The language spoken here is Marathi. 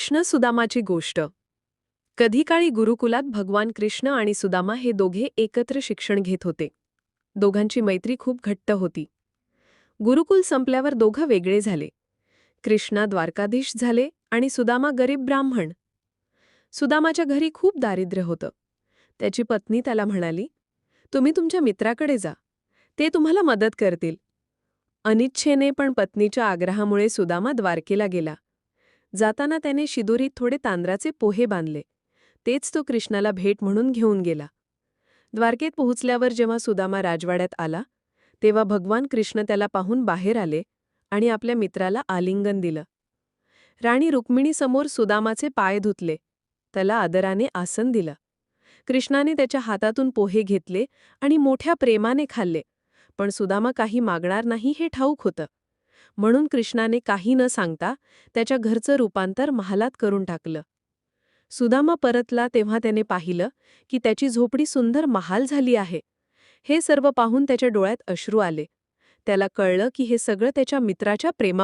कृष्ण सुदामाची गोष्ट. कधी काळी गुरुकुलात भगवान कृष्ण आणि सुदामा हे दोघे एकत्र शिक्षण घेत होते. दोघांची मैत्री खूप घट्ट होती. गुरुकुल संपल्यावर दोघं वेगळे झाले. कृष्णा द्वारकाधीश झाले आणि सुदामा गरीब ब्राह्मण. सुदामाच्या घरी खूप दारिद्र्य होतं. त्याची पत्नी त्याला म्हणाली, तुम्ही तुमच्या मित्राकडे जा, ते तुम्हाला मदत करतील. अनिच्छेने पण पत्नीच्या आग्रहामुळे सुदामा द्वारकेला गेला. जाताना त्याने शिदोरीत थोडे तांदळाचे पोहे बांधले. तेच तो कृष्णाला भेट म्हणून घेऊन गेला. द्वारकेत पोहोचल्यावर जेव्हा सुदामा राजवाड्यात आला, तेव्हा भगवान कृष्ण त्याला पाहून बाहेर आले आणि आपल्या मित्राला आलिंगन दिलं. राणी रुक्मिणीसमोर सुदामाचे पाय धुतले. त्याला आदराने आसन दिलं. कृष्णाने त्याच्या हातातून पोहे घेतले आणि मोठ्या प्रेमाने खाल्ले. पण सुदामा काही मागणार नाही हे ठाऊक होतं. म्हणून कृष्णाने काही न सांगता त्याच्या घरचं रूपांतर महालात करून टाकलं. सुदामा परतला तेव्हा त्याने पाहिलं की त्याची झोपडी सुंदर महाल झाली आहे. हे सर्व पाहून त्याच्या डोळ्यात अश्रू आले. त्याला कळलं की हे सगळं त्याच्या मित्राच्या प्रेमामुळे